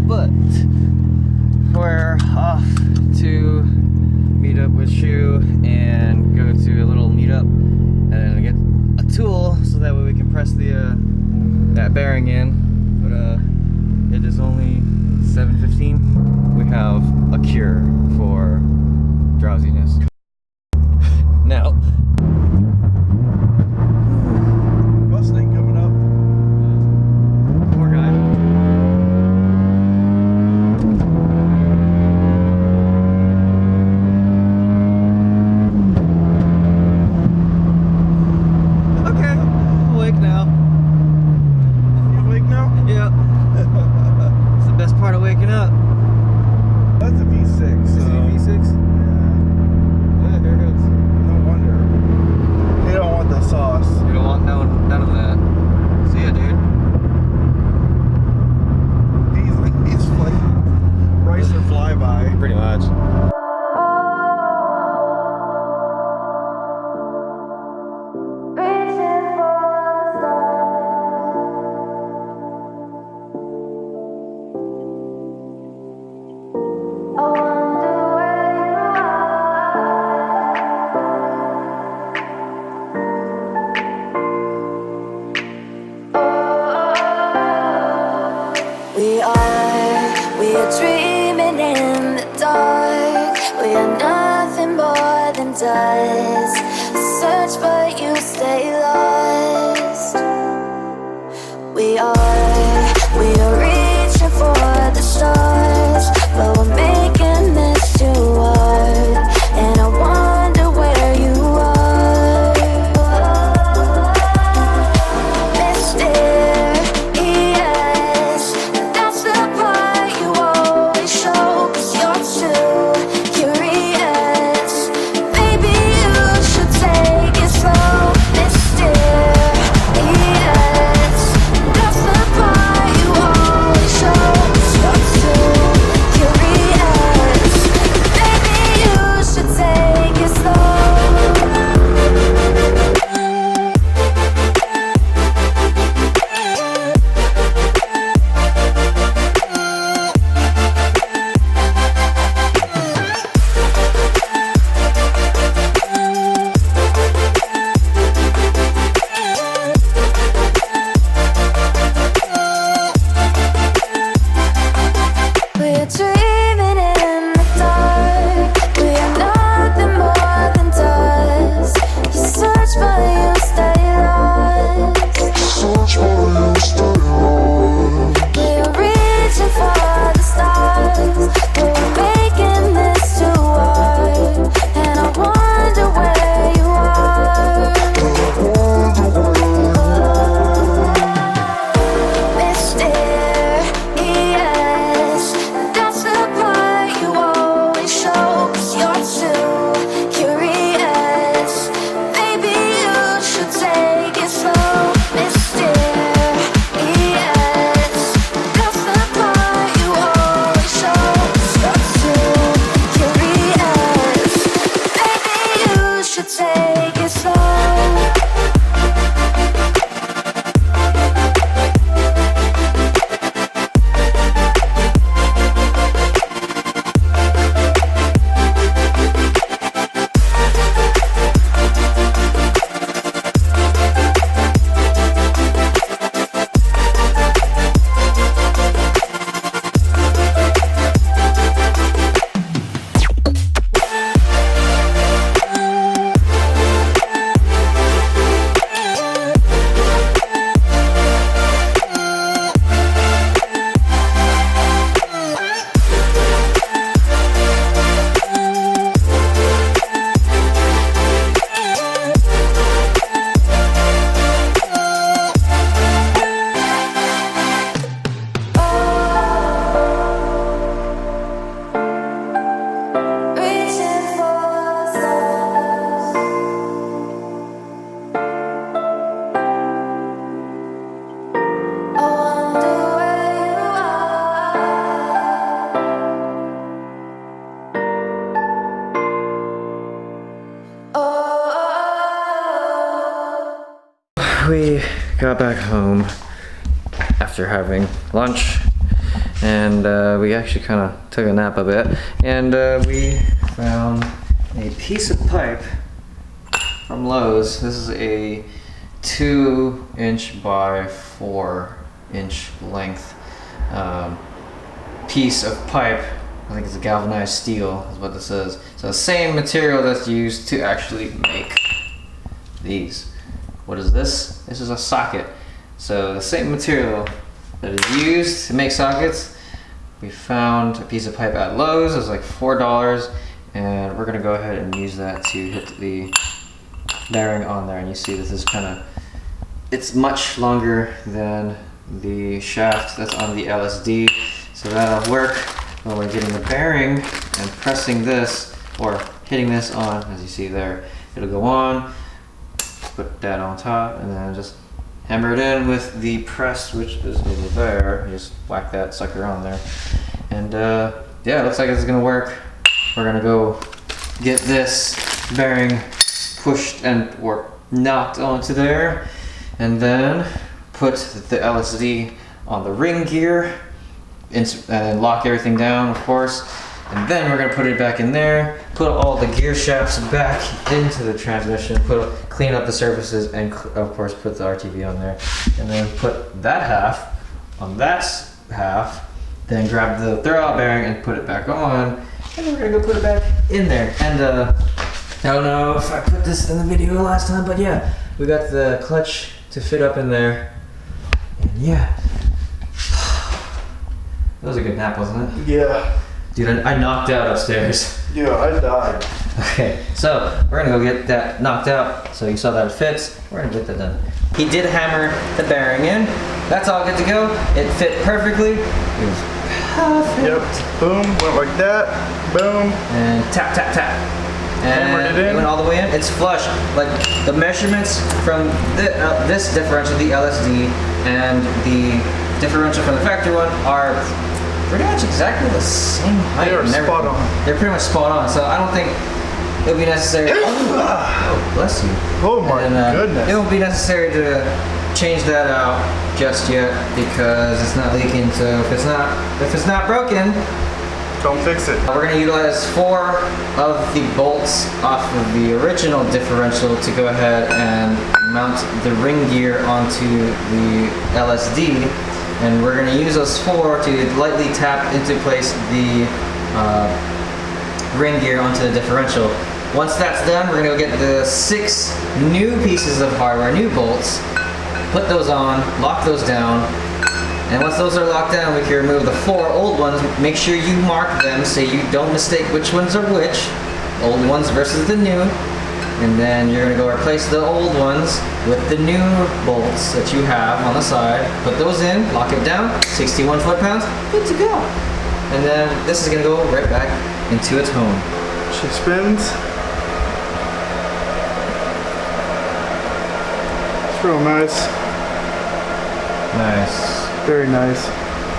but we're off to meet up with Shu and go to a little meetup and get a tool so that way we can press the that bearing in. But it is only 7:15. We have a cure for drowsiness. Now, Mustang coming up. poor guy. Okay, I'm awake now. You awake now? Yep. It's the best part of waking up. That's a V6. Is it a V6? Yeah, here it goes. No wonder. You don't want the sauce. You don't want none of that. See ya, dude. He's like rice or flyby. Pretty much. We are dreaming in the dark. We are nothing more than dust. Search but you stay lost. We are reaching for the stars, but we're making this too hard. And I wonder where you are. Mysterious, that's the part you always show. 'Cause you're too curious. Maybe you should take it slow. Mysterious, that's the part you always show. 'Cause you're too curious. Maybe you should take it slow. We're dreaming in the dark. We are nothing more than dust. You search but you stay lost. We are reaching for the stars, but we're making this too hard. And I wonder where you are. Mysterious, that's the part you always show. 'Cause you're too curious. Maybe you should take it slow. Mysterious, that's the part you always show. 'Cause you're too curious. Maybe you should take it slow. Reaching for the stars. I wonder where you are. We got back home after having lunch and we actually kind of took a nap a bit, and we found a piece of pipe from Lowe's. This is a 2" by 4" length piece of pipe. I think it's a galvanized steel is what this is. So the same material that's used to actually make these. What is this? This is a socket. So the same material that is used to make sockets, we found a piece of pipe at Lowe's. It was like $4, and we're gonna go ahead and use that to hit the bearing on there. And you see this is kind of, it's much longer than the shaft that's on the LSD, so that'll work when we're getting the bearing and pressing this or hitting this on. As you see there, it'll go on, put that on top, and then just hammer it in with the press, which is over there. You just whack that sucker on there, and yeah, it looks like it's gonna work. We're gonna go get this bearing pushed and or knocked onto there, and then put the LSD on the ring gear and lock everything down, of course. And then we're gonna put it back in there, put all the gear shafts back into the transmission, clean up the surfaces, and of course put the RTV on there. And then put that half on that half, then grab the throwout bearing and put it back on. And we're gonna go put it back in there. And I don't know if I put this in the video last time, but yeah, we got the clutch to fit up in there. And yeah, that was a good nap, wasn't it? Yeah. Dude, I knocked out upstairs. Yeah, I died. Okay, so we're gonna go get that knocked out. So you saw that it fits. We're gonna get that done. He did hammer the bearing in. That's all good to go. It fit perfectly. It was perfect. Yep. Boom. Went like that. Boom. And tap, tap, tap. And Hammered it in. went all the way in. It's flush. Like the measurements from this differential, the LSD, and the differential from the factory one are pretty much exactly the same height. They are spot on. They're pretty much spot on. So I don't think it would be necessary. Oh, bless you. Oh my goodness. It won't be necessary to change that out just yet because it's not leaking. So if it's not broken, don't fix it. we're going to utilize 4 of the bolts off of the original differential to go ahead and mount the ring gear onto the LSD. And we're going to use those 4 to lightly tap into place the ring gear onto the differential. Once that's done, we're going to go get the 6 new pieces of hardware, new bolts, put those on, lock those down, and once those are locked down, we can remove the 4 old ones. Make sure you mark them so you don't mistake which ones are which, old ones versus the new. And then you're gonna go replace the old ones with the new bolts that you have on the side. Put those in, lock it down, 61 foot-pounds, good to go. And then this is gonna go right back into its home. She spins. It's real nice. Nice. Very nice.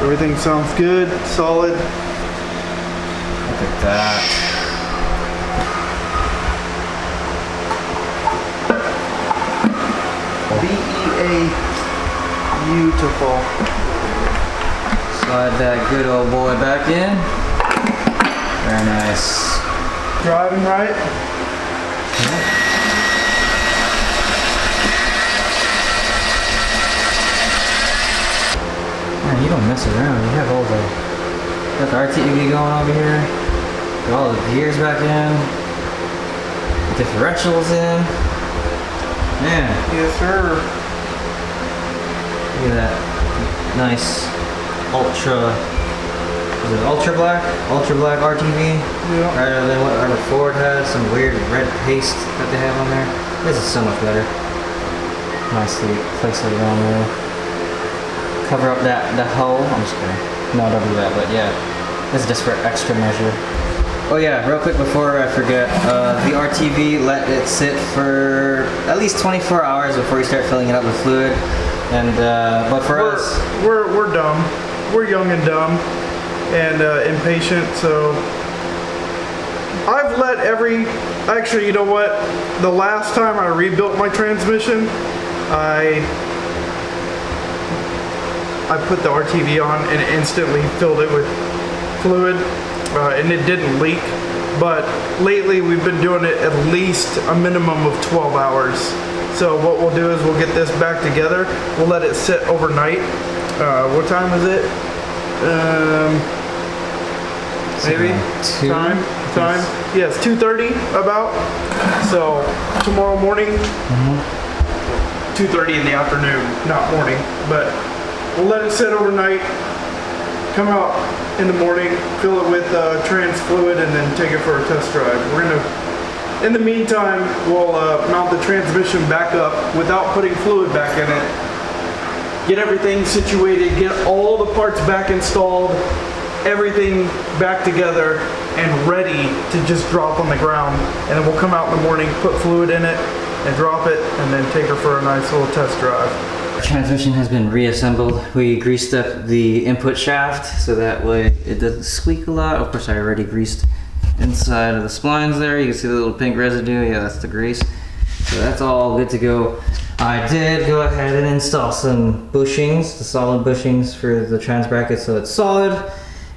Everything sounds good, solid. Look at that. BEA, beautiful. Slide that good old boy back in. Very nice. Driving right? Man, you don't mess around. You have all the, got the RTV going over here. Got all the gears back in. The differentials in. Man. Yes, sir. Look at that nice ultra, is it ultra black RTV? Yeah. Rather than whatever Ford has, some weird red paste that they have on there. This is so much better. Nicely place it around there. Cover up that hole. I'm just kidding. No, don't do that, but yeah. This is just for extra measure. Oh yeah, real quick before I forget, the RTV, let it sit for at least 24 hours before you start filling it up with fluid. And but for us, we're dumb. We're young and dumb and impatient. So I've let actually, you know what? The last time I rebuilt my transmission, I I put the RTV on and it instantly filled it with fluid, and it didn't leak. But lately we've been doing it at least a minimum of 12 hours. So what we'll do is we'll get this back together. We'll let it sit overnight. What time is it? Maybe time. Yes, 2:30 about. So tomorrow morning, 2:30 in the afternoon, not morning. But we'll let it sit overnight. Come out in the morning, fill it with trans fluid, and then take it for a test drive. We're gonna, in the meantime, we'll mount the transmission back up without putting fluid back in it. Get everything situated, get all the parts back installed, everything back together and ready to just drop on the ground. And then we'll come out in the morning, put fluid in it, and drop it, and then take her for a nice little test drive. Transmission has been reassembled. We greased up the input shaft so that way it doesn't squeak a lot. Of course, I already greased inside of the splines there. You can see the little pink residue. Yeah, that's the grease. So that's all good to go. I did go ahead and install some bushings, the solid bushings for the trans bracket so it's solid.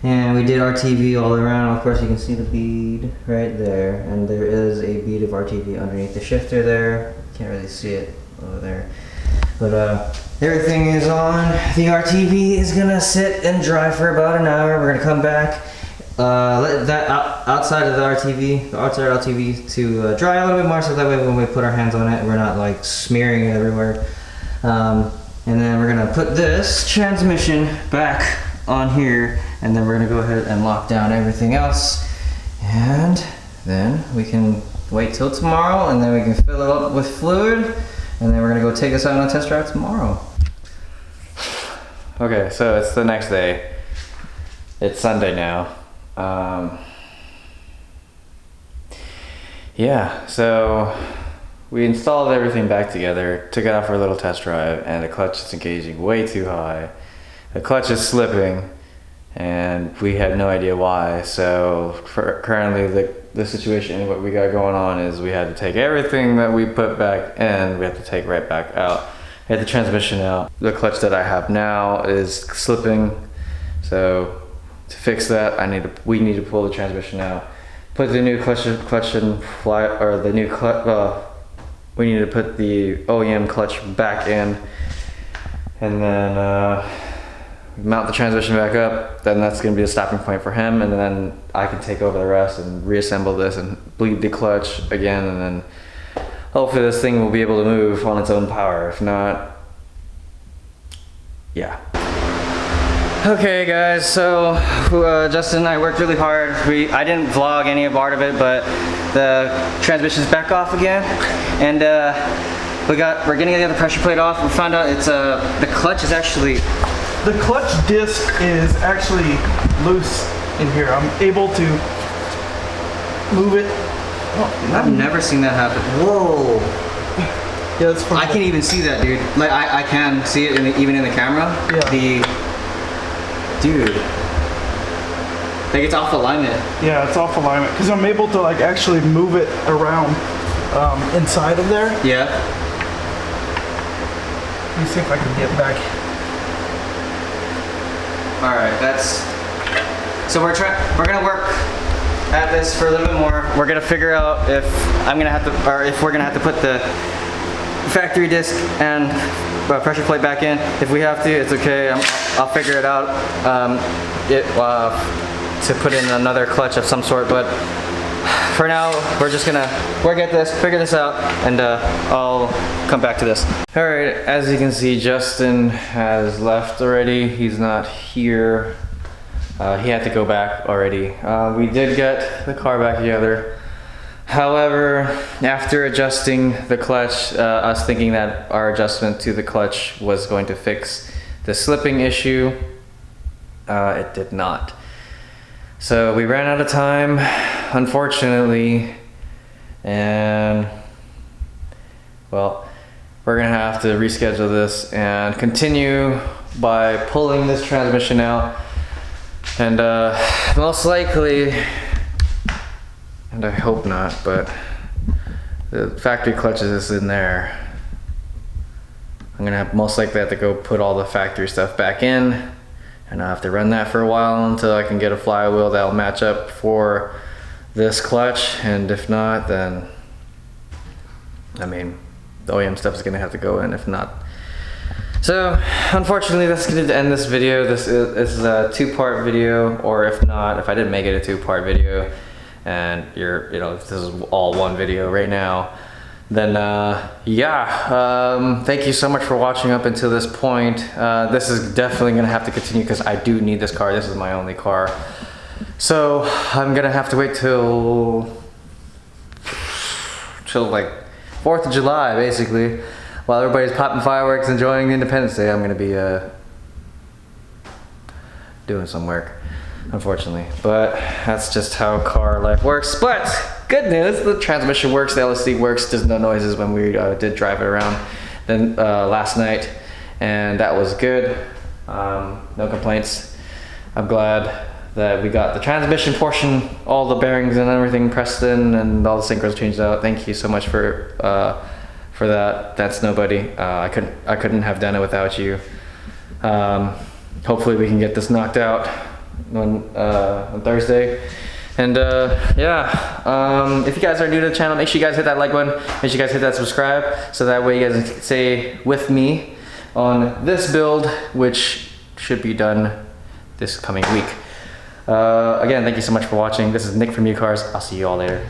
And we did RTV all around. Of course, you can see the bead right there. And there is a bead of RTV underneath the shifter there. Can't really see it over there. But everything is on. The RTV is gonna sit and dry for about an hour. We're gonna come back, let that outside of the RTV, the outside RTV to dry a little bit more so that way when we put our hands on it, we're not like smearing it everywhere. And then we're gonna put this transmission back on here, and then we're gonna go ahead and lock down everything else. And then we can wait till tomorrow, and then we can fill it up with fluid. And then we're gonna go take this out on a test drive tomorrow. Okay, so it's the next day. It's Sunday now. Yeah, so we installed everything back together, took it out for a little test drive, and the clutch is engaging way too high. The clutch is slipping, and we had no idea why. So currently the situation, what we got going on is we had to take everything that we put back in, we have to take right back out. I had the transmission out. The clutch that I have now is slipping, so to fix that, we need to pull the transmission out. Put the new clutch and fly, or the new clutch. We need to put the OEM clutch back in, and then mount the transmission back up. Then that's going to be a stopping point for him, and then I can take over the rest and reassemble this and bleed the clutch again, and then hopefully this thing will be able to move on its own power. If not, yeah. Okay guys, so Justin and I worked really hard. I didn't vlog any part of it, but the transmission's back off again, and we're getting the other pressure plate off. We found out it's the clutch is actually. The clutch disc is actually loose in here. I'm able to move it. Oh, I've never seen that happen. Whoa. Yeah, it's funny. I can't even see that, dude. Like I can see it even in the camera. Yeah. Dude. Like it's off alignment. Yeah, it's off alignment because I'm able to like actually move it around inside of there. Yeah. Let me see if I can get back. All right, so we're gonna work at this for a little bit more. We're gonna figure out if if we're gonna have to put the factory disc and pressure plate back in. If we have to, it's okay. I'll figure it out. To put in another clutch of some sort, but for now, we're just gonna work at this, figure this out, and I'll come back to this. All right, as you can see, Justin has left already. He's not here. He had to go back already. We did get the car back together. However, after adjusting the clutch, us thinking that our adjustment to the clutch was going to fix the slipping issue, it did not. So we ran out of time, unfortunately, and well, we're gonna have to reschedule this and continue by pulling this transmission out, and most likely, and I hope not, but the factory clutch is in there. I'm gonna most likely have to go put all the factory stuff back in, and I'll have to run that for a while until I can get a flywheel that'll match up for this clutch. And if not, then I mean, the OEM stuff is gonna have to go in if not. So unfortunately, that's gonna end this video. This is a 2-part video, or if not, if I didn't make it a 2-part video, and if this is all one video right now, then yeah, thank you so much for watching up until this point. This is definitely gonna have to continue because I do need this car. This is my only car. So I'm gonna have to wait till like 4th of July, basically. While everybody's popping fireworks, enjoying Independence Day, I'm gonna be doing some work, unfortunately. But that's just how car life works. But good news, the transmission works, the LSD works, there's no noises when we did drive it around then last night, and that was good. No complaints. I'm glad that we got the transmission portion, all the bearings and everything pressed in, and all the synchros changed out. Thank you so much for that. ThatsNobody. I couldn't have done it without you. Hopefully we can get this knocked out on Thursday. And yeah, if you guys are new to the channel, make sure you guys hit that like button, make sure you guys hit that subscribe, so that way you guys can stay with me on this build, which should be done this coming week. Again, thank you so much for watching. This is Nick from UCARS. I'll see you all later.